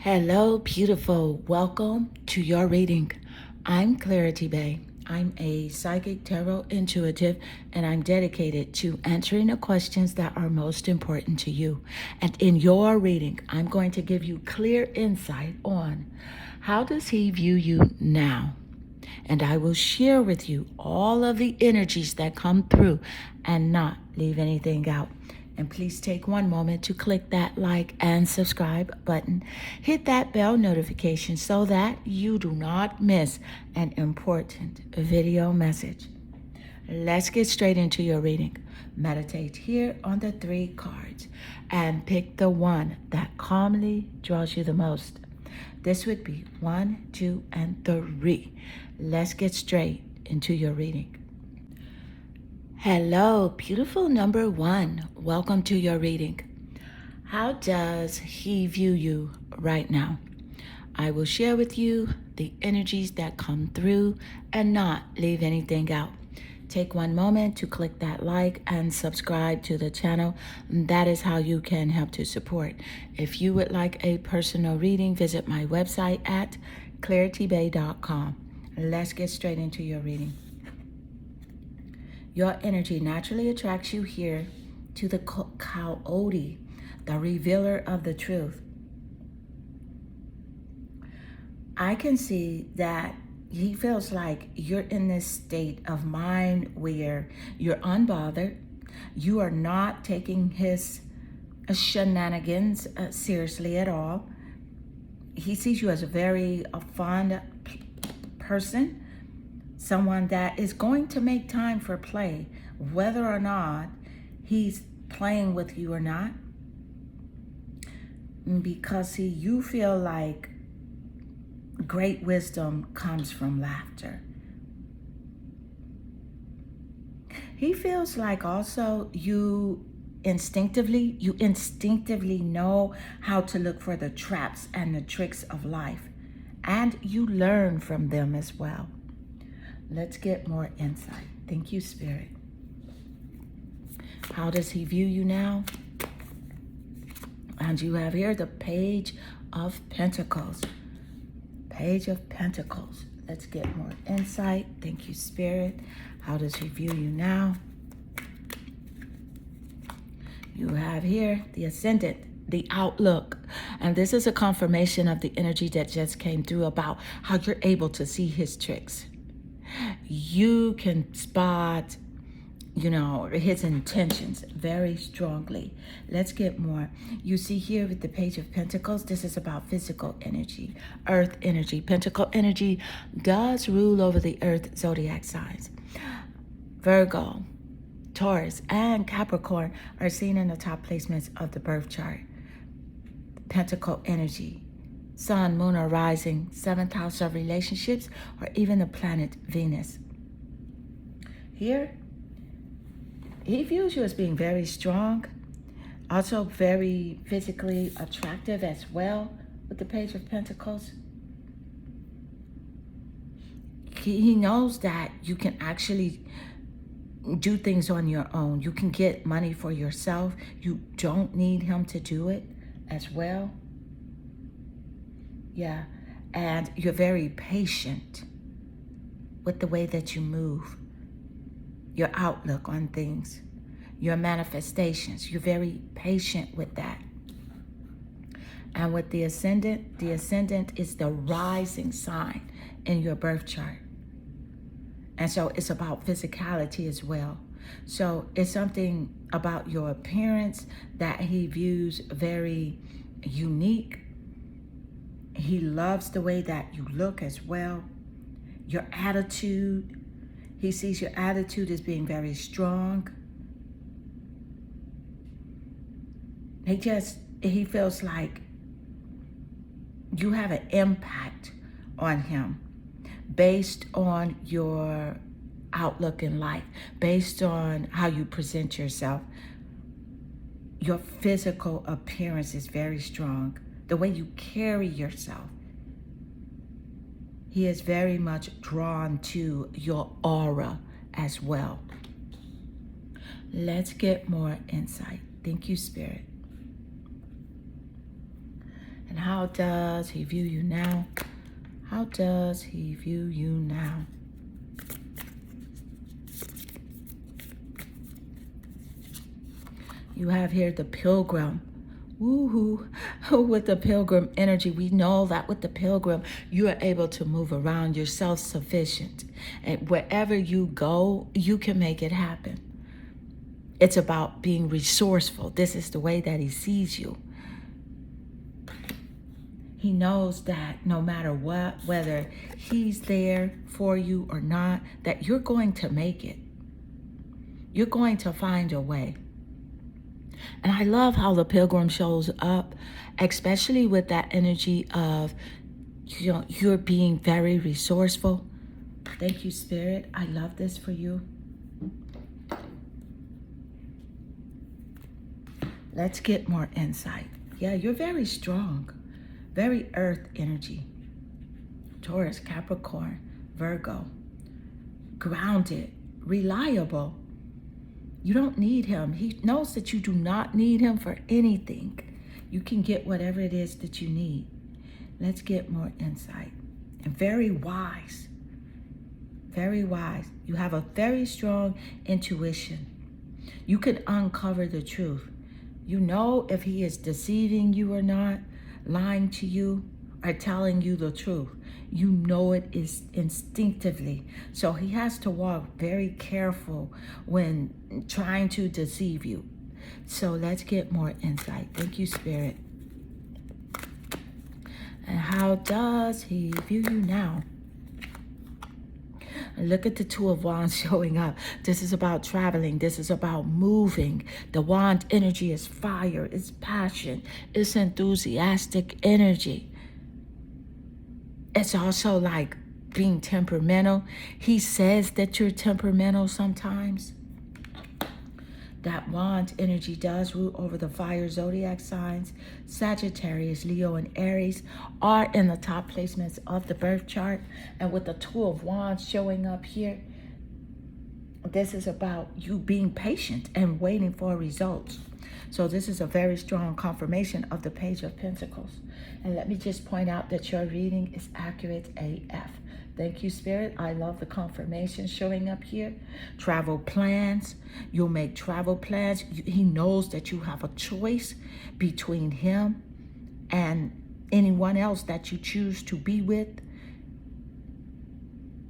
Hello, beautiful. Welcome to your reading. I'm Clarity Bay. I'm a psychic tarot intuitive, and I'm dedicated to answering the questions that are most important to you. And in your reading, I'm going to give you clear insight on how does he view you now? And I will share with you all of the energies that come through and not leave anything out. And please take one moment to click that like and subscribe button. Hit that bell notification so that you do not miss an important video message. Let's get straight into your reading. Meditate here on the 3 cards and pick the one that calmly draws you the most. This would be 1, 2, and 3. Let's get straight into your reading. Hello, beautiful number 1. Welcome to your reading. How does he view you right now? I will share with you the energies that come through and not leave anything out. Take one moment to click that like and subscribe to the channel. That is how you can help to support. If you would like a personal reading, visit my website at claritybay.com. Let's get straight into your reading. Your energy naturally attracts you here to the coyote, the revealer of the truth. I can see that he feels like you're in this state of mind where you're unbothered. You are not taking his shenanigans seriously at all. He sees you as a very fond person, someone that is going to make time for play, whether or not he's playing with you or not. Because you feel like great wisdom comes from laughter. He feels like also you instinctively know how to look for the traps and the tricks of life, and you learn from them as well. Let's get more insight. Thank you, Spirit. How does he view you now? And you have here the Page of Pentacles. Page of Pentacles. Let's get more insight. Thank you, Spirit. How does he view you now? You have here the Ascendant, the outlook. And this is a confirmation of the energy that just came through about how you're able to see his tricks. You can spot, his intentions very strongly. Let's get more. You see here with the Page of Pentacles, this is about physical energy, earth energy. Pentacle energy does rule over the earth zodiac signs. Virgo, Taurus, and Capricorn are seen in the top placements of the birth chart. Pentacle energy. Sun, moon, or rising, 7th house of relationships, or even the planet Venus. Here, he views you as being very strong, also very physically attractive as well with the Page of Pentacles. He knows that you can actually do things on your own. You can get money for yourself. You don't need him to do it as well. Yeah, and you're very patient with the way that you move, your outlook on things, your manifestations. You're very patient with that. And with the Ascendant is the rising sign in your birth chart. And so it's about physicality as well. So it's something about your appearance that he views very unique. He loves the way that you look as well. Your attitude. He sees your attitude as being very strong. He feels like you have an impact on him based on your outlook in life, based on how you present yourself. Your physical appearance is very strong. The way you carry yourself. He is very much drawn to your aura as well. Let's get more insight. Thank you, Spirit. And how does he view you now? How does he view you now? You have here the Pilgrim. Woohoo. With the Pilgrim energy, we know that with the Pilgrim, you are able to move around. You're self-sufficient. And wherever you go, you can make it happen. It's about being resourceful. This is the way that he sees you. He knows that no matter what, whether he's there for you or not, that you're going to make it. You're going to find a way. And I love how the Pilgrim shows up, especially with that energy of, you know, you're being very resourceful. Thank you, Spirit. I love this for you. Let's get more insight. Yeah, you're very strong, very earth energy. Taurus, Capricorn, Virgo, grounded, reliable. You don't need him. He knows that you do not need him for anything. You can get whatever it is that you need. Let's get more insight. And very wise. Very wise. You have a very strong intuition. You can uncover the truth. You know if he is deceiving you or not, lying to you, or telling you the truth. You know it is instinctively. So he has to walk very careful when trying to deceive you. So let's get more insight. Thank you, Spirit. And how does he view you now? Look at the Two of Wands showing up. This is about traveling. This is about moving. The wand energy is fire. It's passion. It's enthusiastic energy. It's also like being temperamental. He says that you're temperamental sometimes. That wand energy does rule over the fire zodiac signs. Sagittarius, Leo, and Aries are in the top placements of the birth chart. And with the Two of Wands showing up here, this is about you being patient and waiting for results. So this is a very strong confirmation of the Page of Pentacles. And let me just point out that your reading is accurate AF. Thank you, Spirit. I love the confirmation showing up here. Travel plans. You'll make travel plans. He knows that you have a choice between him and anyone else that you choose to be with.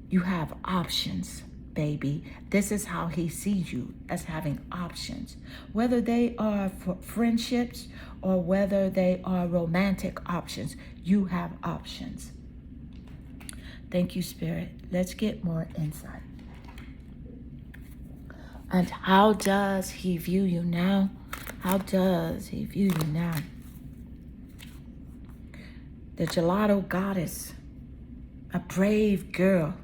You have options, baby. This is how he sees you, as having options. Whether they are for friendships or whether they are romantic options, you have options. Thank you, Spirit. Let's get more insight. And how does he view you now? How does he view you now? The Gelato Goddess, a brave girl,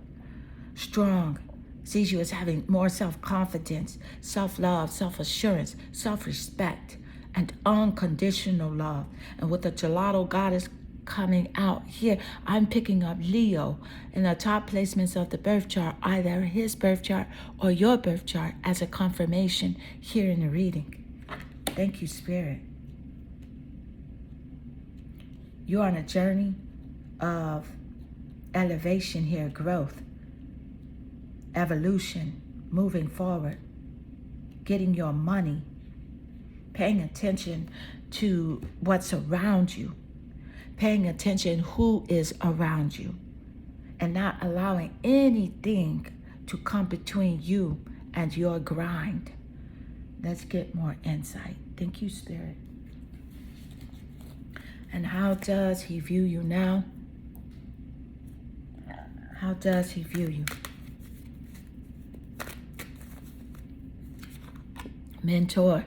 strong, sees you as having more self-confidence, self-love, self-assurance, self-respect, and unconditional love. And with the Gelato Goddess coming out here, I'm picking up Leo in the top placements of the birth chart, either his birth chart or your birth chart, as a confirmation here in the reading. Thank you, Spirit. You're on a journey of elevation here, growth, evolution, moving forward, getting your money, paying attention to what's around you, paying attention who is around you, and not allowing anything to come between you and your grind. Let's get more insight. Thank you, Spirit. And how does he view you now? How does he view you? Mentor.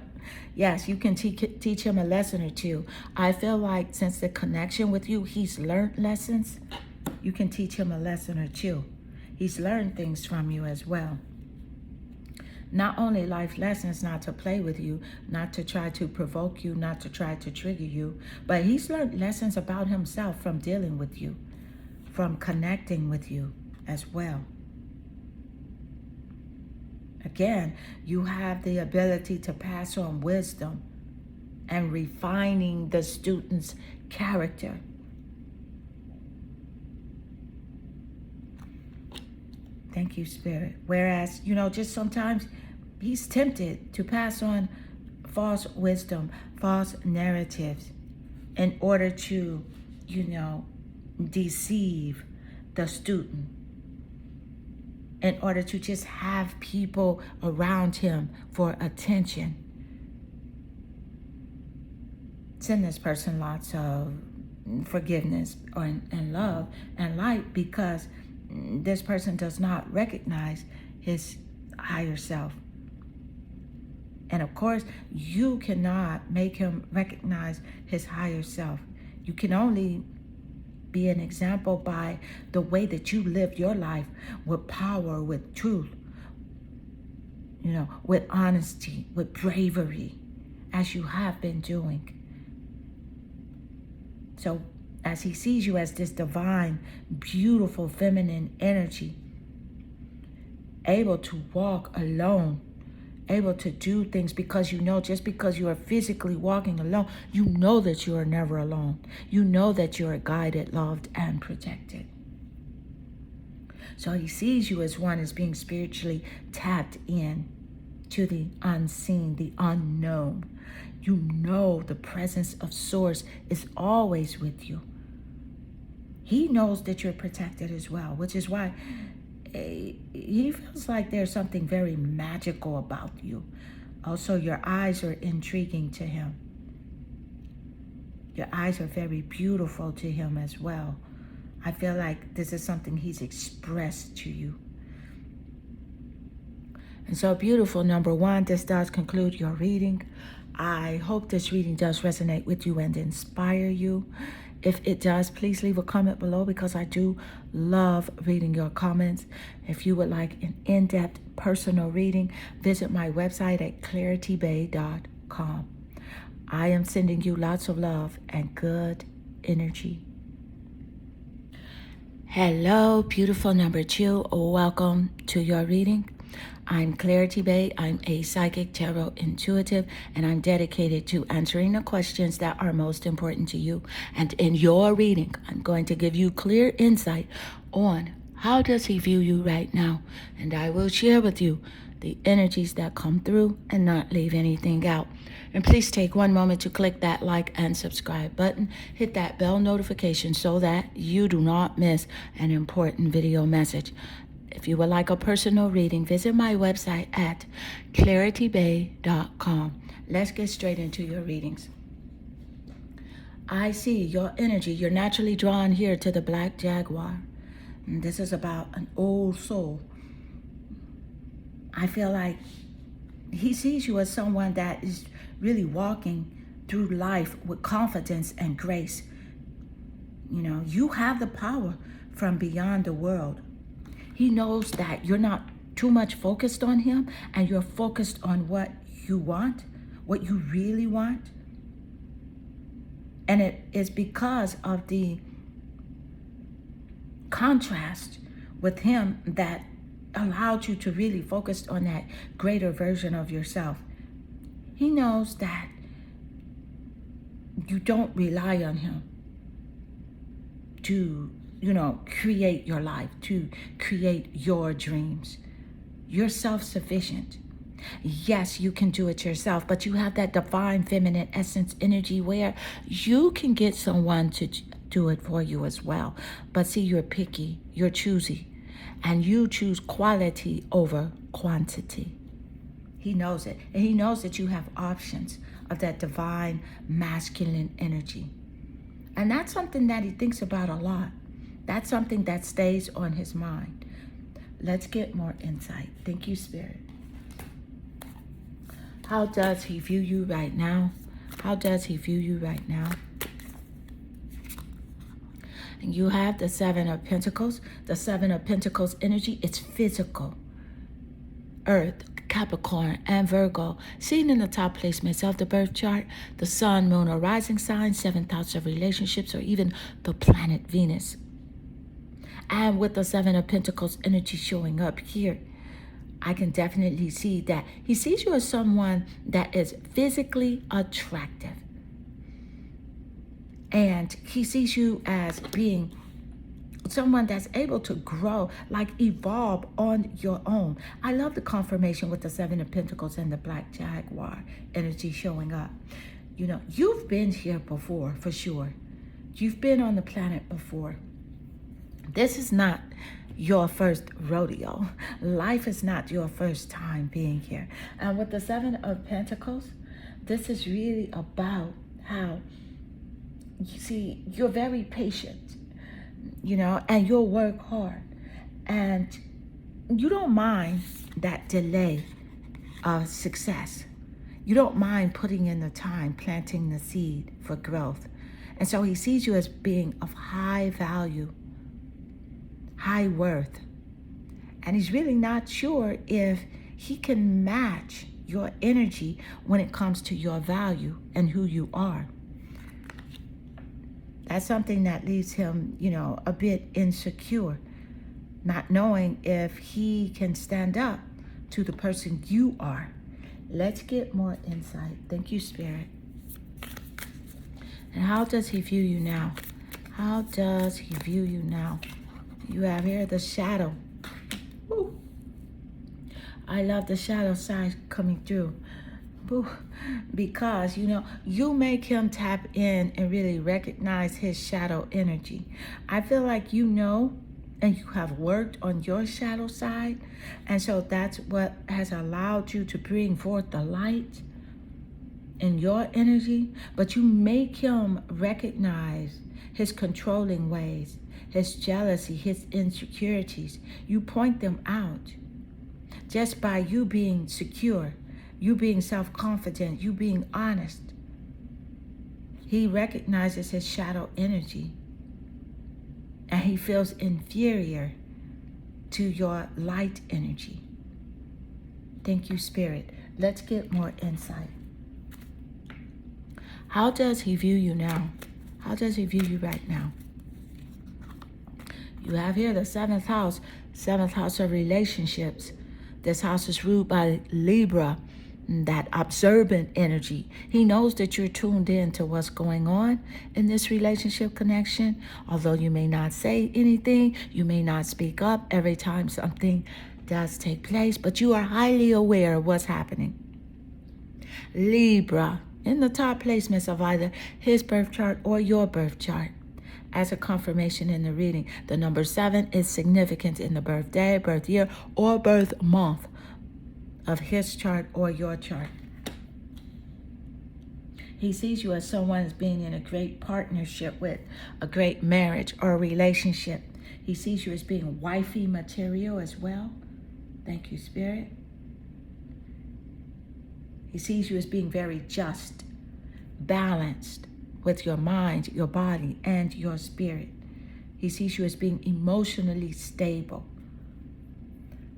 Yes, you can teach him a lesson or two. I feel like since the connection with you, he's learned lessons. You can teach him a lesson or two. He's learned things from you as well. Not only life lessons, not to play with you, not to try to provoke you, not to try to trigger you, but he's learned lessons about himself from dealing with you, from connecting with you as well. Again, you have the ability to pass on wisdom and refining the student's character. Thank you, Spirit. Whereas, just sometimes he's tempted to pass on false wisdom, false narratives in order to, deceive the student, in order to just have people around him for attention. Send this person lots of forgiveness and love and light, because this person does not recognize his higher self. And of course, you cannot make him recognize his higher self. You can only be an example by the way that you live your life with power, with truth, with honesty, with bravery, as you have been doing. So as he sees you as this divine, beautiful, feminine energy, able to walk alone, able to do things, because just because you are physically walking alone, you know that you are never alone. You know that you are guided, loved, and protected. So he sees you as one as being spiritually tapped in to the unseen, the unknown. You know the presence of Source is always with you. He knows that you're protected as well, which is why he feels like there's something very magical about you. Also, your eyes are intriguing to him. Your eyes are very beautiful to him as well. I feel like this is something he's expressed to you. And so, beautiful, number one, this does conclude your reading. I hope this reading does resonate with you and inspire you. If it does, please leave a comment below, because I do love reading your comments. If you would like an in-depth personal reading, visit my website at claritybay.com. I am sending you lots of love and good energy. Hello, beautiful number two. Welcome to your reading. I'm Clarity Bay. I'm a psychic tarot intuitive, and I'm dedicated to answering the questions that are most important to you. And in your reading, I'm going to give you clear insight on how does he view you right now. And I will share with you the energies that come through and not leave anything out. And please take one moment to click that like and subscribe button. Hit that bell notification so that you do not miss an important video message. If you would like a personal reading, visit my website at claritybay.com. Let's get straight into your readings. I see your energy. You're naturally drawn here to the Black Jaguar. And this is about an old soul. I feel like he sees you as someone that is really walking through life with confidence and grace. You have the power from beyond the world. He knows that you're not too much focused on him, and you're focused on what you want, what you really want. And it is because of the contrast with him that allowed you to really focus on that greater version of yourself. He knows that you don't rely on him to create your life, to create your dreams. You're self-sufficient. Yes, you can do it yourself, but you have that divine feminine essence energy where you can get someone to do it for you as well. But see, you're picky, you're choosy, and you choose quality over quantity. He knows it, and he knows that you have options of that divine masculine energy. And that's something that he thinks about a lot. That's something that stays on his mind. Let's get more insight. Thank you, Spirit. How does he view you right now? How does he view you right now? And you have the Seven of Pentacles. The Seven of Pentacles energy, it's physical. Earth, Capricorn, and Virgo. Seen in the top placements of the birth chart, the sun, moon, or rising sign, 7th house of relationships, or even the planet Venus. And with the Seven of Pentacles energy showing up here, I can definitely see that. He sees you as someone that is physically attractive. And he sees you as being someone that's able to grow, like evolve on your own. I love the confirmation with the Seven of Pentacles and the Black Jaguar energy showing up. You know, you've been here before, for sure. You've been on the planet before. This is not your first rodeo. Life is not your first time being here. And with the Seven of Pentacles, this is really about how, you see, you're very patient, you know, and you'll work hard. And you don't mind that delay of success. You don't mind putting in the time, planting the seed for growth. And so he sees you as being of high value, high worth. And he's really not sure if he can match your energy when it comes to your value and who you are. That's something that leaves him, you know, a bit insecure, not knowing if he can stand up to the person you are. Let's get more insight. Thank you, Spirit. And how does he view you now? How does he view you now? You have here the shadow. Woo. I love the shadow side coming through. Woo. Because, you know, you make him tap in and really recognize his shadow energy. I feel like you know and you have worked on your shadow side. And so that's what has allowed you to bring forth the light in your energy. But you make him recognize his controlling ways, his jealousy, his insecurities. You point them out just by you being secure, you being self-confident, you being honest. He recognizes his shadow energy and he feels inferior to your light energy. Thank you, Spirit. Let's get more insight. How does he view you now? How does he view you right now? You have here the seventh house of relationships. This house is ruled by Libra, that observant energy. He knows that you're tuned in to what's going on in this relationship connection. Although you may not say anything, you may not speak up every time something does take place, but you are highly aware of what's happening. Libra, in the top placements of either his birth chart or your birth chart. As a confirmation in the reading, the number 7 is significant in the birthday, birth year, or birth month of his chart or your chart. He sees you as someone as being in a great partnership with, a great marriage or relationship. He sees you as being wifey material as well. Thank you, Spirit. He sees you as being very just, balanced with your mind, your body, and your spirit. He sees you as being emotionally stable.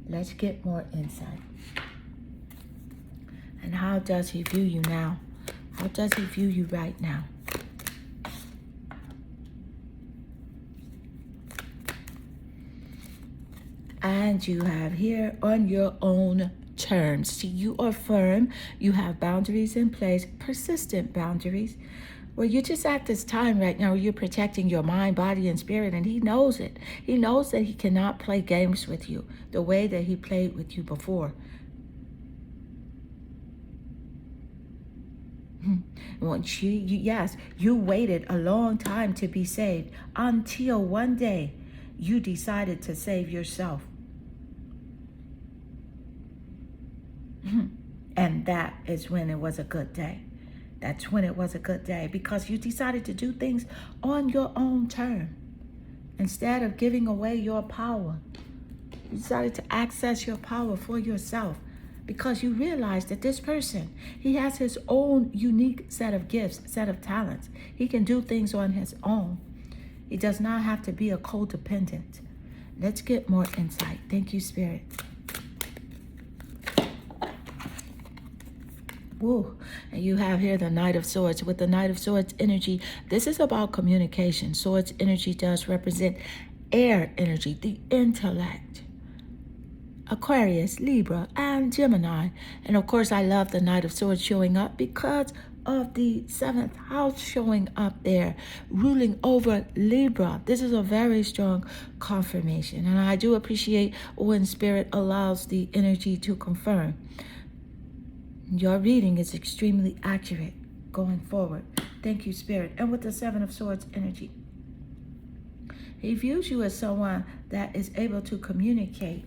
Let's get more insight. And how does he view you now? How does he view you right now? And you have here on your own terms. See, you are firm. You have boundaries in place, persistent boundaries, where you're just at this time right now where you're protecting your mind, body, and spirit, and he knows it. He knows that he cannot play games with you the way that he played with you before. Yes, you waited a long time to be saved until one day you decided to save yourself. And that is when it was a good day. That's when it was a good day, because you decided to do things on your own term. Instead of giving away your power, you decided to access your power for yourself, because you realized that this person, he has his own unique set of gifts, set of talents. He can do things on his own. He does not have to be a codependent. Let's get more insight. Thank you, Spirit. Woo. And you have here the Knight of Swords. With the Knight of Swords energy, this is about communication. Swords energy does represent air energy, the intellect, Aquarius, Libra, and Gemini. And of course, I love the Knight of Swords showing up because of the 7th house showing up there, ruling over Libra. This is a very strong confirmation. And I do appreciate when Spirit allows the energy to confirm. Your reading is extremely accurate going forward. Thank you, Spirit. And with the 7 of Swords energy, he views you as someone that is able to communicate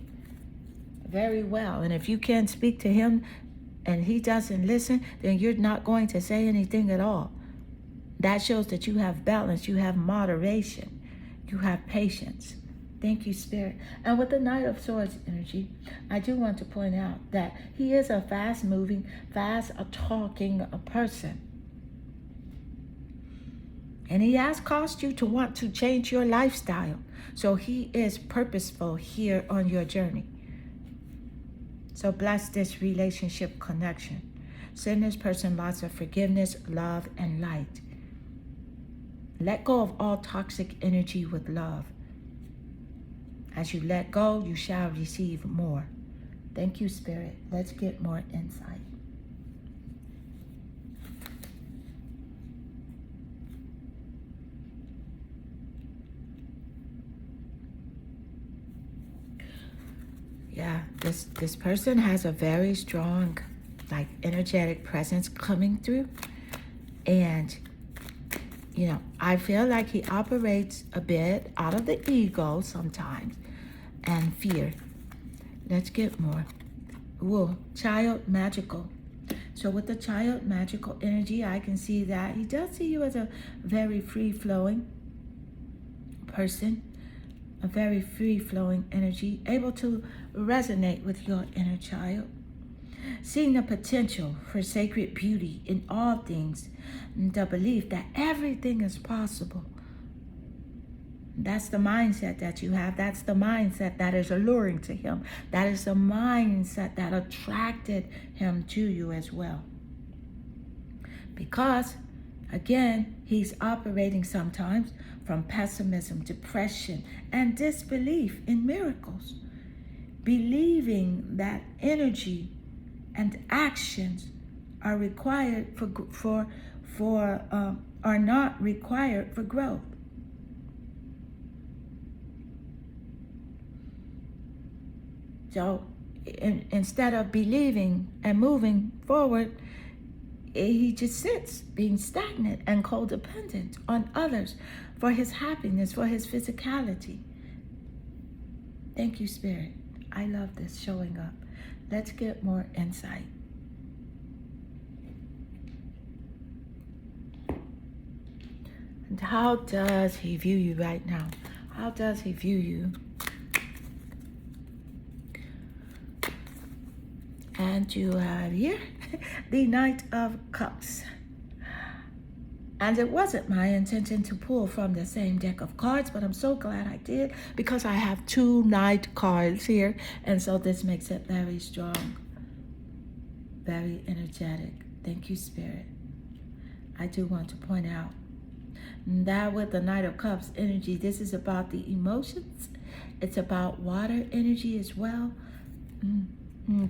very well. And if you can't speak to him and he doesn't listen, then you're not going to say anything at all. That shows that you have balance, you have moderation, you have patience. Thank you, Spirit. And with the Knight of Swords energy, I do want to point out that he is a fast-moving, fast-talking person. And he has caused you to want to change your lifestyle. So he is purposeful here on your journey. So bless this relationship connection. Send this person lots of forgiveness, love, and light. Let go of all toxic energy with love. As you let go, you shall receive more. Thank you, Spirit. Let's get more insight. Yeah, this person has a very strong, like, energetic presence coming through. And, you know, I feel like he operates a bit out of the ego sometimes and fear. Let's get more. Whoa, child magical. So with the child magical energy, I can see that he does see you as a very free-flowing person, a very free-flowing energy, able to resonate with your inner child, seeing the potential for sacred beauty in all things, and the belief that everything is possible. That's the mindset that you have. That's the mindset that is alluring to him. That is the mindset that attracted him to you as well. Because, again, he's operating sometimes from pessimism, depression, and disbelief in miracles. Believing that energy and actions are required are not required for growth. So instead of believing and moving forward, he just sits being stagnant and codependent on others for his happiness, for his physicality. Thank you, Spirit. I love this showing up. Let's get more insight. And how does he view you right now? How does he view you? And you have here the Knight of Cups. And it wasn't my intention to pull from the same deck of cards, but I'm so glad I did because I have 2 Knight cards here. And so this makes it very strong, very energetic. Thank you, Spirit. I do want to point out that with the Knight of Cups energy, this is about the emotions. It's about water energy as well.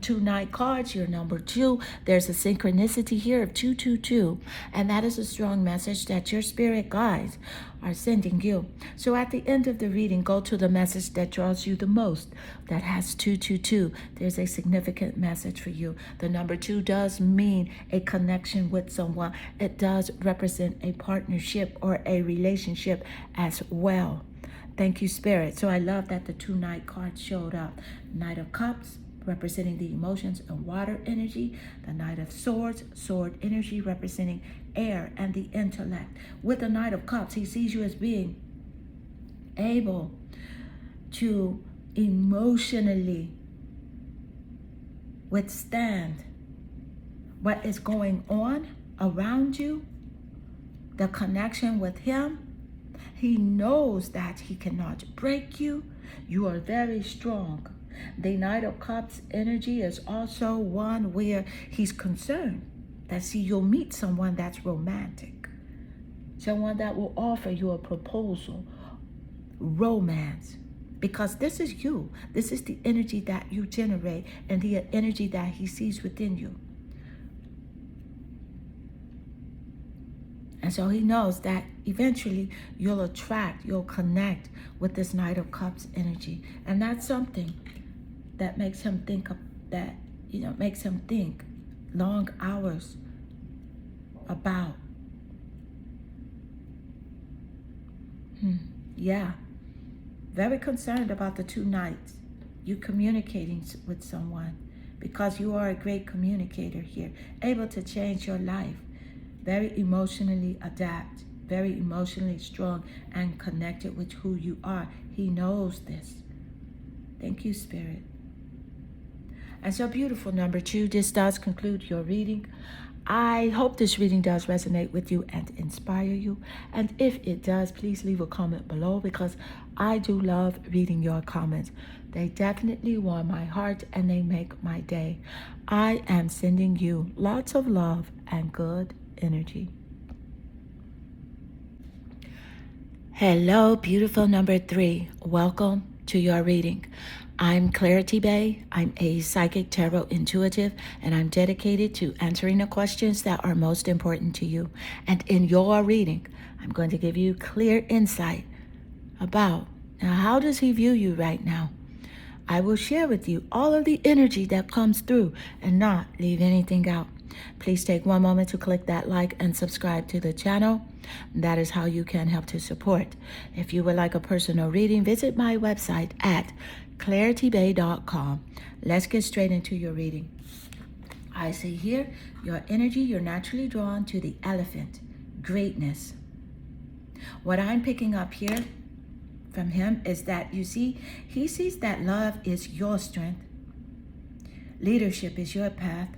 2 Knight cards, you're number 2. There's a synchronicity here of 222, and that is a strong message that your spirit guides are sending you. So at the end of the reading, go to the message that draws you the most, that has 222. There's a significant message for you. The number 2 does mean a connection with someone. It does represent a partnership or a relationship as well. Thank you, Spirit. So I love that the 2 Knight cards showed up. Knight of Cups, representing the emotions and water energy. The Knight of Swords, sword energy, representing air and the intellect. With the Knight of Cups, he sees you as being able to emotionally withstand what is going on around you, the connection with him. He knows that he cannot break you. You are very strong. The Knight of Cups energy is also one where he's concerned that, see, you'll meet someone that's romantic, someone that will offer you a proposal, romance, because this is you. This is the energy that you generate and the energy that he sees within you. And so he knows that eventually you'll attract, you'll connect with this Knight of Cups energy. And that's something that makes him think of that, makes him think long hours about. Yeah. Very concerned about the two knights. You communicating with someone because you are a great communicator here, able to change your life. Very emotionally adept, very emotionally strong and connected with who you are. He knows this. Thank you, Spirit. And so beautiful, number 2. This does conclude your reading. I hope this reading does resonate with you and inspire you. And if it does, please leave a comment below because I do love reading your comments. They definitely warm my heart and they make my day. I am sending you lots of love and good energy. Hello, beautiful number 3. Welcome to your reading. I'm Clarity Bay. I'm a psychic tarot intuitive, and I'm dedicated to answering the questions that are most important to you. And in your reading, I'm going to give you clear insight about how does he view you right now. I will share with you all of the energy that comes through and not leave anything out. Please take one moment to click that like and subscribe to the channel. That is how you can help to support. If you would like a personal reading, visit my website at claritybay.com. Let's get straight into your reading. I see here your energy, you're naturally drawn to the elephant, greatness. What I'm picking up here from him is that he sees that love is your strength, leadership is your path,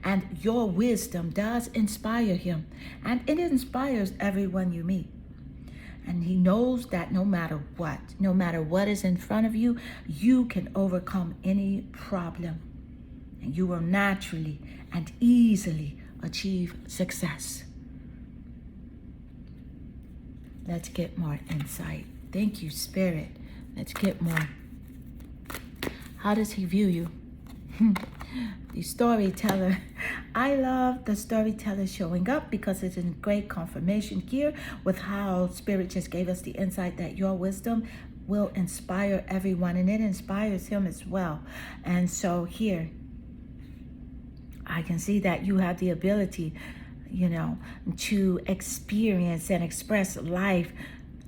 and your wisdom does inspire him, and it inspires everyone you meet. And he knows that no matter what is in front of you, you can overcome any problem. And you will naturally and easily achieve success. Let's get more insight. Thank you, Spirit. Let's get more. How does he view you? The storyteller. I love the storyteller showing up because it's a great confirmation here with how Spirit just gave us the insight that your wisdom will inspire everyone, and it inspires him as well. And so here, I can see that you have the ability, to experience and express life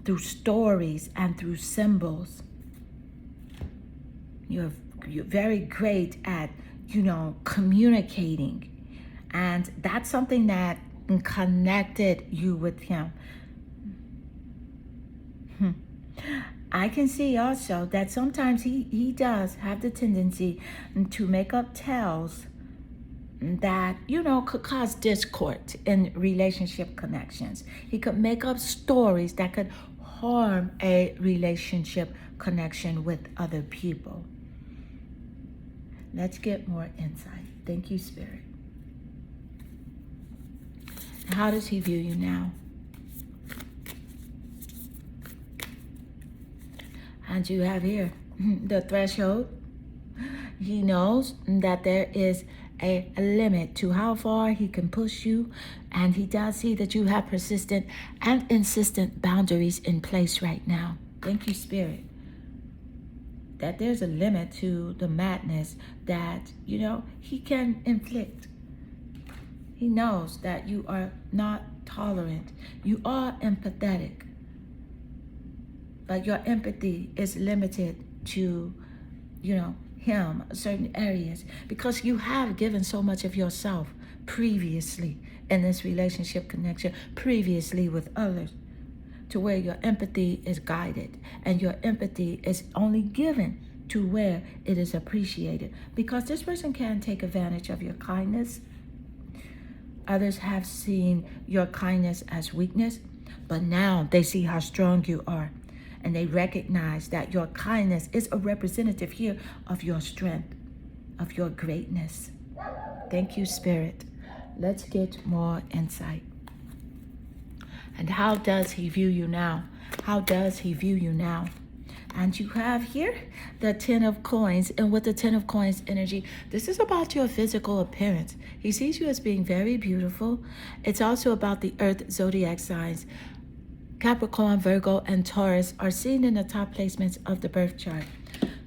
through stories and through symbols. You're very great at, communicating. And that's something that connected you with him. I can see also that sometimes he does have the tendency to make up tales that, could cause discord in relationship connections. He could make up stories that could harm a relationship connection with other people. Let's get more insight. Thank you, Spirit. How does he view you now? And you have here the threshold. He knows that there is a limit to how far he can push you, and he does see that you have persistent and insistent boundaries in place right now. Thank you, Spirit. That there's a limit to the madness that, he can inflict. He knows that you are not tolerant. You are empathetic. But your empathy is limited to, him, certain areas, because you have given so much of yourself previously in this relationship connection, previously with others, to where your empathy is guided and your empathy is only given to where it is appreciated, because this person can take advantage of your kindness. Others have seen your kindness as weakness, but now they see how strong you are, and they recognize that your kindness is a representative here of your strength, of your greatness. Thank you, Spirit. Let's get more insight. And how does he view you now? How does he view you now? And you have here the Ten of Coins. And with the Ten of Coins energy, this is about your physical appearance. He sees you as being very beautiful. It's also about the Earth zodiac signs. Capricorn, Virgo, and Taurus are seen in the top placements of the birth chart.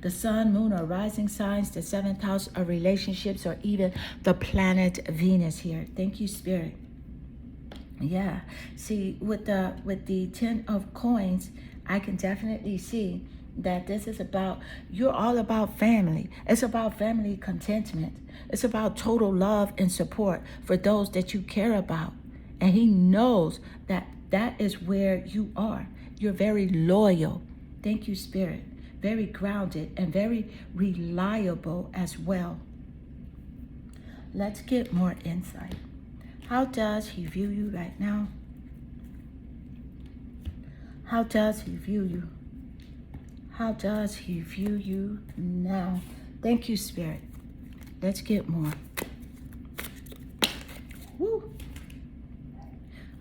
The sun, moon, or rising signs, the seventh house of relationships, or even the planet Venus here. Thank you, Spirit. Yeah. See, with the Ten of Coins, I can definitely see that this is about, you're all about family. It's about family contentment. It's about total love and support for those that you care about. And he knows that that is where you are. You're very loyal. Thank you, Spirit. Very grounded and very reliable as well. Let's get more insight. How does he view you right now? How does he view you? How does he view you now? Thank you, Spirit. Let's get more. Woo.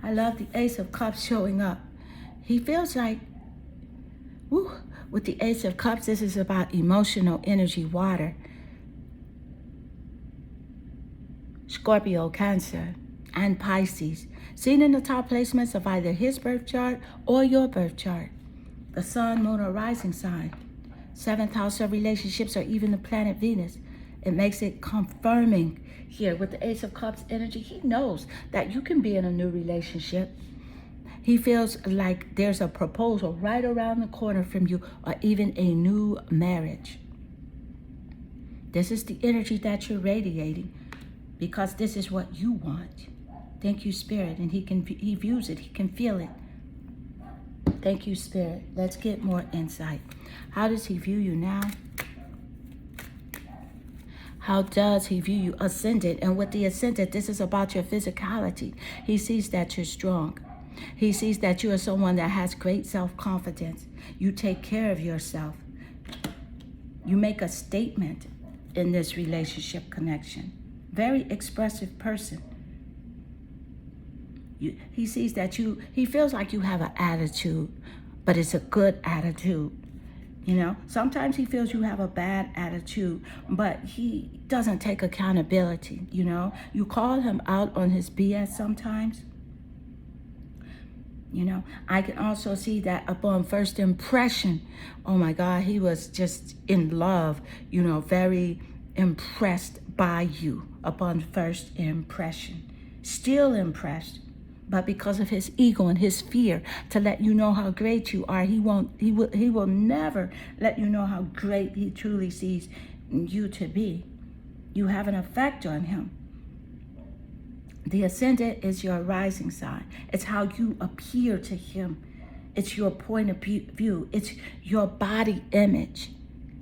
I love the Ace of Cups showing up. He feels like, woo, with the Ace of Cups, this is about emotional energy, water. Scorpio, Cancer, and Pisces, seen in the top placements of either his birth chart or your birth chart. The sun, moon, or rising sign. Seventh house of relationships, or even the planet Venus. It makes it confirming here with the Ace of Cups energy. He knows that you can be in a new relationship. He feels like there's a proposal right around the corner from you, or even a new marriage. This is the energy that you're radiating, because this is what you want. Thank you, Spirit. And he views it. He can feel it. Thank you, Spirit. Let's get more insight. How does he view you now? How does he view you? Ascendant. And with the Ascendant, this is about your physicality. He sees that you're strong. He sees that you are someone that has great self-confidence. You take care of yourself. You make a statement in this relationship connection. Very expressive person. He sees that he feels like you have an attitude, but it's a good attitude. You know, sometimes he feels you have a bad attitude, but he doesn't take accountability, you know. You call him out on his BS sometimes. You know, I can also see that upon first impression, oh my God, he was just in love, you know, very impressed by you upon first impression. Still impressed, but because of his ego and his fear to let you know how great you are, he will never let you know how great he truly sees you to be. You have an effect on him. The Ascendant is your rising sign. It's how you appear to him. It's your point of view. It's your body image.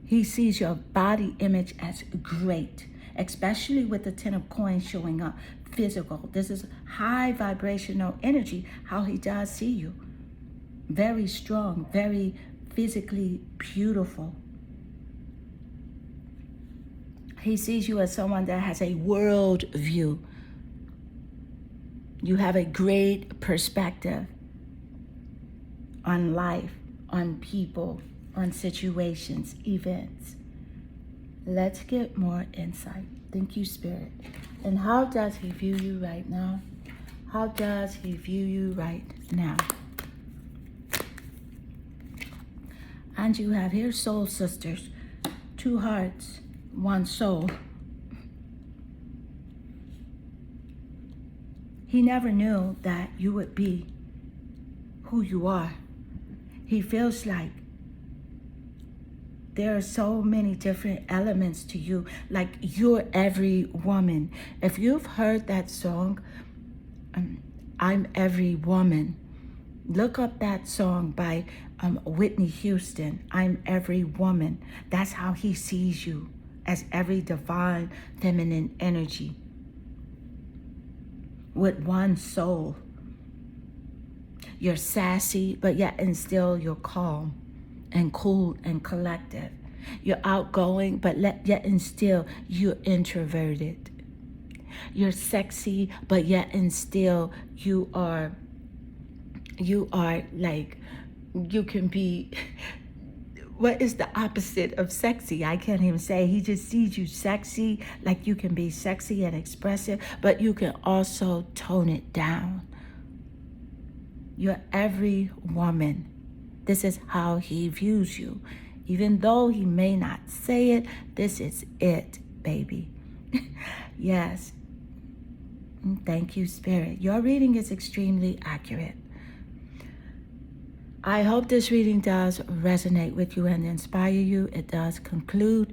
He sees your body image as great, especially with the Ten of Coins showing up. Physical. This is high vibrational energy, how he does see you. Very strong, very physically beautiful. He sees you as someone that has a world view. You have a great perspective on life, on people, on situations, events. Let's get more insight. Thank you, Spirit. And how does he view you right now? How does he view you right now? And you have here soul sisters, two hearts, one soul. He never knew that you would be who you are. He feels like there are so many different elements to you, like you're every woman. If you've heard that song, I'm Every Woman, look up that song by Whitney Houston, I'm Every Woman. That's how he sees you, as every divine feminine energy with one soul. You're sassy, but yet and still you're calm and cool and collective. You're outgoing, but yet and still you're introverted. You're sexy, but yet and still you are like, you can be What is the opposite of sexy? I can't even say. He just sees you sexy, like you can be sexy and expressive, but you can also tone it down. You're every woman. This is how he views you. Even though he may not say it, this is it, baby. Yes. Thank you, Spirit. Your reading is extremely accurate. I hope this reading does resonate with you and inspire you. It does conclude.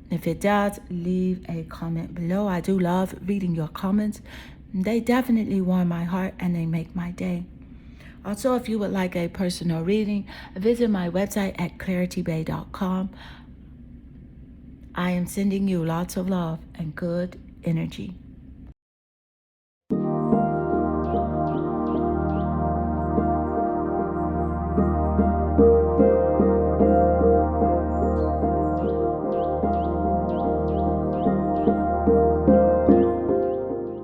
If it does, leave a comment below. I do love reading your comments. They definitely warm my heart and they make my day. Also, if you would like a personal reading, visit my website at claritybay.com. I am sending you lots of love and good energy.